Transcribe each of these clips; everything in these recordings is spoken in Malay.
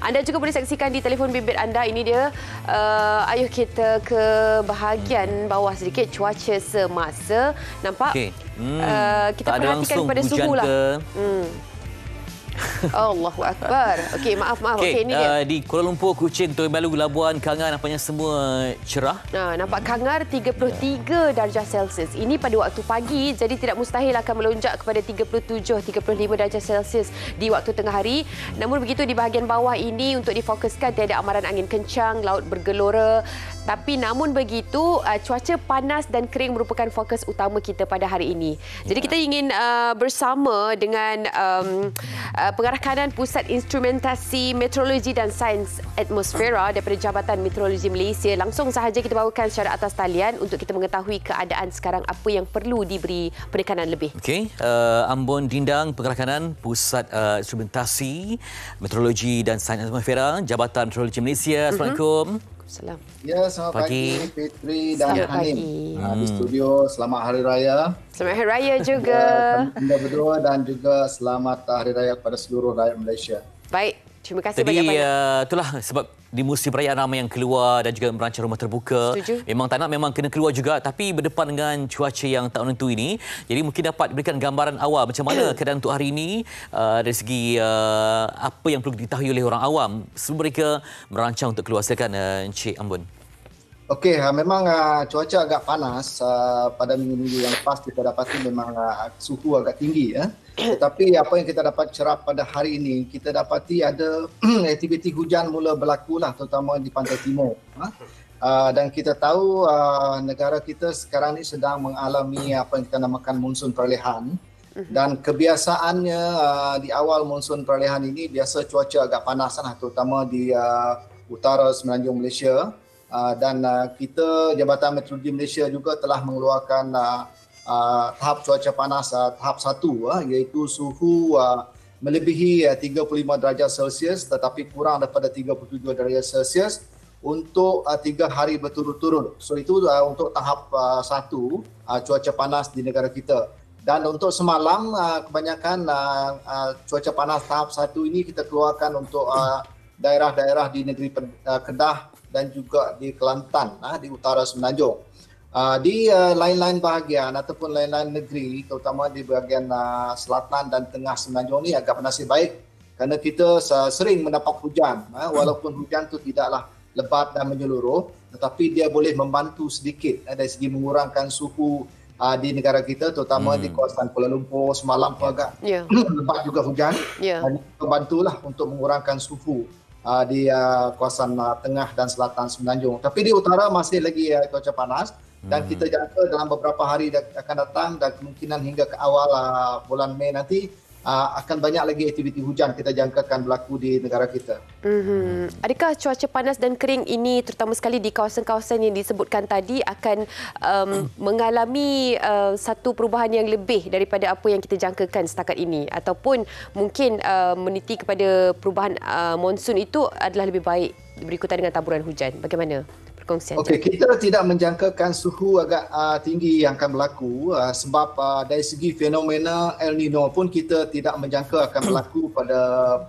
Anda juga boleh saksikan di telefon bimbit anda. Ini dia. Ayuh kita ke bahagian bawah sedikit. Cuaca semasa. Nampak? Okay. Kita perhatikan pada suhu lah. Allahu Akbar. Okey, maaf. Okey, ini dia. Di Kuala Lumpur, Kuching, Toa Balu, Labuan, Kangar nampaknya semua cerah. Nampak Kangar 33 darjah Celsius. Ini pada waktu pagi, jadi tidak mustahil akan melonjak kepada 37-35 darjah Celsius di waktu tengah hari. Namun begitu di bahagian bawah ini untuk difokuskan tiada amaran angin kencang, laut bergelora. Tapi namun begitu, cuaca panas dan kering merupakan fokus utama kita pada hari ini. Jadi kita ingin bersama dengan Pengarah Kanan Pusat Instrumentasi Meteorologi dan Sains Atmosfera daripada Jabatan Meteorologi Malaysia. Langsung sahaja kita bawakan secara atas talian untuk kita mengetahui keadaan sekarang, apa yang perlu diberi penekanan lebih. Okey, Ambon Dindang, Pengarah Kanan Pusat Instrumentasi Meteorologi dan Sains Atmosfera Jabatan Meteorologi Malaysia. Assalamualaikum. Salam. Ya, selamat pagi Fitri dan Hanim. Di studio, selamat Hari Raya. Selamat Hari Raya juga. Anda berdua dan juga selamat Hari Raya kepada seluruh rakyat Malaysia. Baik, terima kasih banyak-banyak. Tadi itulah sebab di musim perayaan ramai yang keluar dan juga merancang rumah terbuka. Setuju. Memang tak nak, memang kena keluar juga, tapi berdepan dengan cuaca yang tak menentu ini. Jadi mungkin dapat berikan gambaran awal macam mana keadaan untuk hari ini dari segi apa yang perlu diketahui oleh orang awam sebelum mereka merancang untuk keluar. Silakan Encik Ambon. Okey, memang cuaca agak panas pada minggu-minggu yang lepas kita dapati memang suhu agak tinggi ya. Tetapi apa yang kita dapat cerap pada hari ini, kita dapati ada aktiviti hujan mula berlaku lah, terutama di pantai timur. Dan kita tahu negara kita sekarang ni sedang mengalami apa yang kita namakan monsun peralihan. Dan kebiasaannya di awal monsun peralihan ini biasa cuaca agak panas lah, terutama di utara semenanjung Malaysia. Dan kita Jabatan Meteorologi Malaysia juga telah mengeluarkan tahap cuaca panas tahap 1, iaitu suhu melebihi 35 darjah Celsius tetapi kurang daripada 37 darjah Celsius untuk 3 hari berturut-turut. So itu untuk tahap 1 cuaca panas di negara kita. Dan untuk semalam kebanyakan cuaca panas tahap 1 ini kita keluarkan untuk daerah-daerah di negeri Kedah dan juga di Kelantan, di utara semenanjung. Di lain-lain bahagian ataupun lain-lain negeri, terutama di bahagian selatan dan tengah semenanjung ini agak bernasib baik kerana kita sering mendapat hujan. Walaupun hujan itu tidaklah lebat dan menyeluruh, tetapi dia boleh membantu sedikit dari segi mengurangkan suhu di negara kita, terutama di kawasan Kuala Lumpur. Semalam pun agak lebat juga hujan. Dan membantulah untuk mengurangkan suhu di kawasan tengah dan selatan semenanjung. Tapi di utara masih lagi cuaca panas dan kita jangka dalam beberapa hari akan datang dan kemungkinan hingga ke awal bulan Mei nanti akan banyak lagi aktiviti hujan kita jangkakan berlaku di negara kita. Adakah cuaca panas dan kering ini terutama sekali di kawasan-kawasan yang disebutkan tadi akan mengalami satu perubahan yang lebih daripada apa yang kita jangkakan setakat ini, ataupun mungkin meniti kepada perubahan monsun itu adalah lebih baik berikutan dengan taburan hujan? Bagaimana? Okey, kita tidak menjangkakan suhu agak tinggi yang akan berlaku sebab dari segi fenomena El Nino pun kita tidak menjangka akan berlaku pada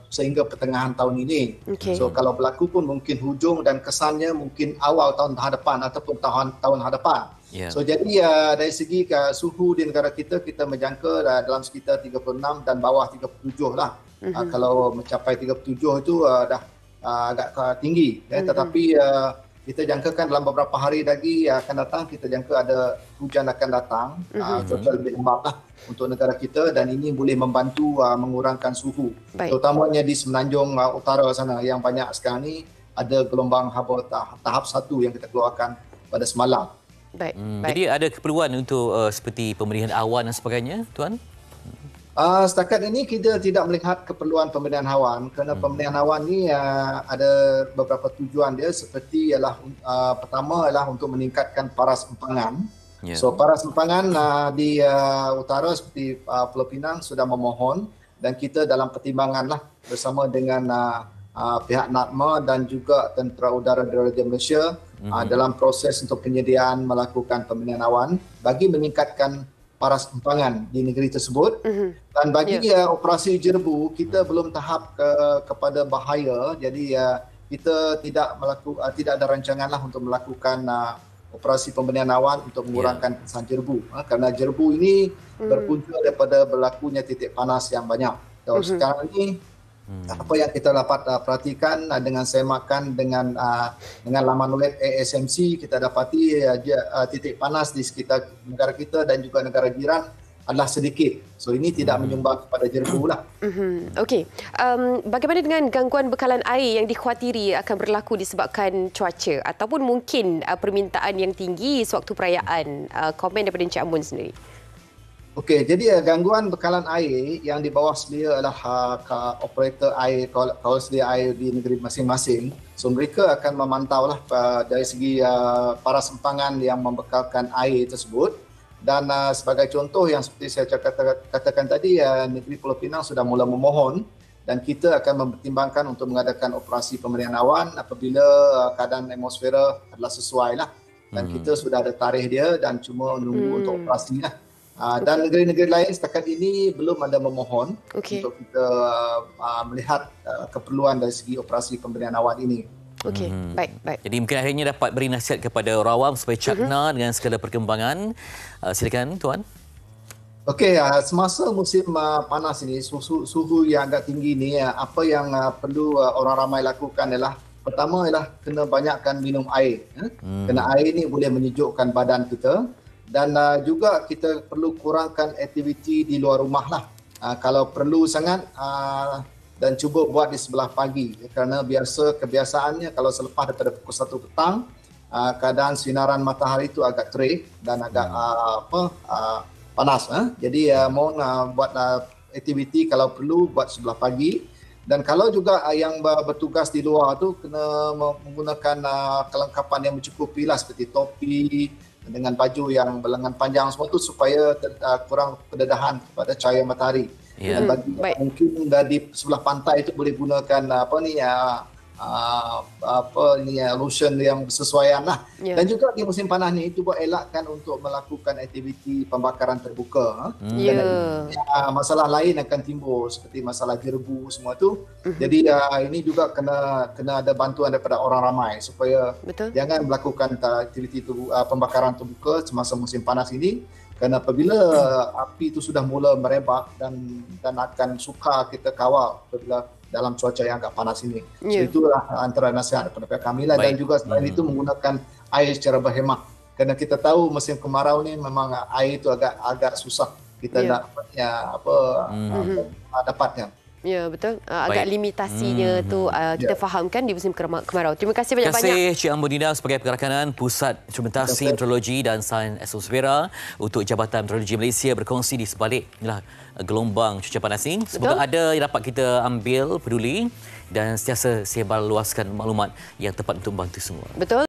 sehingga pertengahan tahun ini. So kalau berlaku pun mungkin hujung dan kesannya mungkin awal tahun hadapan ataupun tahun hadapan. So jadi dari segi suhu di negara kita menjangka dalam sekitar 36 dan bawah 37 lah. Kalau mencapai 37 itu dah agak tinggi. Tetapi kita jangkakan dalam beberapa hari lagi akan datang, kita jangka ada hujan akan datang, cuaca lebih lembap lah untuk negara kita dan ini boleh membantu mengurangkan suhu. Terutamanya di semenanjung utara sana yang banyak sekarang ni ada gelombang haba tahap 1 yang kita keluarkan pada semalam. Jadi ada keperluan untuk seperti pemilihan awan dan sebagainya, Tuan? Setakat ini kita tidak melihat keperluan pemberian awan kerana pemberian awan ni ada beberapa tujuan dia, seperti ialah pertama ialah untuk meningkatkan paras empangan. So paras empangan di utara seperti Pulau Pinang sudah memohon dan kita dalam pertimbangan lah bersama dengan pihak NATMA dan juga Tentera Udara Diraja Malaysia dalam proses untuk penyediaan melakukan pemberian awan bagi meningkatkan paras empangan di negeri tersebut. Dan bagi operasi jerbu, kita belum tahap kepada bahaya. Jadi kita tidak ada rancangan lah untuk melakukan operasi pembenihan awan untuk mengurangkan kesan jerbu. Kerana jerbu ini berpunca daripada berlakunya titik panas yang banyak. Sekarang ini apa yang kita dapat perhatikan dengan semakan dengan laman web ASMC, kita dapati titik panas di sekitar negara kita dan juga negara jiran adalah sedikit. So ini tidak menyumbang kepada jerbu lah. Okey. Bagaimana dengan gangguan bekalan air yang dikhawatiri akan berlaku disebabkan cuaca ataupun mungkin permintaan yang tinggi sewaktu perayaan? Komen daripada Encik Ambon sendiri. Okey, jadi gangguan bekalan air yang di bawah sedia adalah operator air, kawal sedia air di negeri masing-masing. So mereka akan memantau lah dari segi paras empangan yang membekalkan air tersebut. Dan sebagai contoh yang seperti saya katakan tadi, negeri Pulau Pinang sudah mula memohon dan kita akan mempertimbangkan untuk mengadakan operasi pemberian awan apabila keadaan atmosfera adalah sesuai lah. Dan kita sudah ada tarikh dia dan cuma menunggu untuk operasi lah. Dan negeri-negeri lain setakat ini belum ada memohon untuk kita melihat keperluan dari segi operasi pemberian awan ini. Okey, baik. Jadi mungkin akhirnya dapat beri nasihat kepada orang awam supaya cakna dengan segala perkembangan. Silakan Tuan. Okey, semasa musim panas ini, suhu yang agak tinggi ni, apa yang perlu orang ramai lakukan ialah pertama ialah kena banyakkan minum air. Kerana air ni boleh menyejukkan badan kita. Dan juga kita perlu kurangkan aktiviti di luar rumah lah. Kalau perlu sangat dan cuba buat di sebelah pagi. Kerana kebiasaannya kalau selepas daripada pukul 1 petang, keadaan sinaran matahari itu agak terik dan agak panas. Jadi mohon buat aktiviti kalau perlu buat sebelah pagi. Dan kalau juga yang bertugas di luar tu kena menggunakan kelengkapan yang mencukupi lah seperti topi, dengan baju yang berlengan panjang semua tu supaya kurang pendedahan kepada cahaya matahari. Dan bagi mungkin di sebelah pantai itu boleh gunakan lotion yang bersesuaian lah. Dan juga di musim panas ni cuba elakkan untuk melakukan aktiviti pembakaran terbuka. Masalah lain akan timbul seperti masalah jerbu semua tu. Jadi ini juga kena ada bantuan daripada orang ramai supaya jangan melakukan aktiviti pembakaran terbuka semasa musim panas ini. Kerana apabila api itu sudah mula merebak dan akan sukar kita kawal apabila dalam cuaca yang agak panas ini. So itulah antara nasihat daripada pihak kami lah. Dan juga selain itu menggunakan air secara berhemat. Kerana kita tahu musim kemarau ni memang air itu agak susah kita nak dapatnya. Ya, betul. Agak limitasinya tu kita fahamkan di musim kemarau. Terima kasih banyak-banyak. Terima kasih Cik Ambon Dina sebagai pengarakanan Pusat Instrumentasi Meteorologi dan Sains Atmosfera untuk Jabatan Meteorologi Malaysia berkongsi di sebalik gelombang cuaca panas ini. Semoga ada yang dapat kita ambil peduli dan sentiasa sebar luaskan maklumat yang tepat untuk membantu semua. Betul.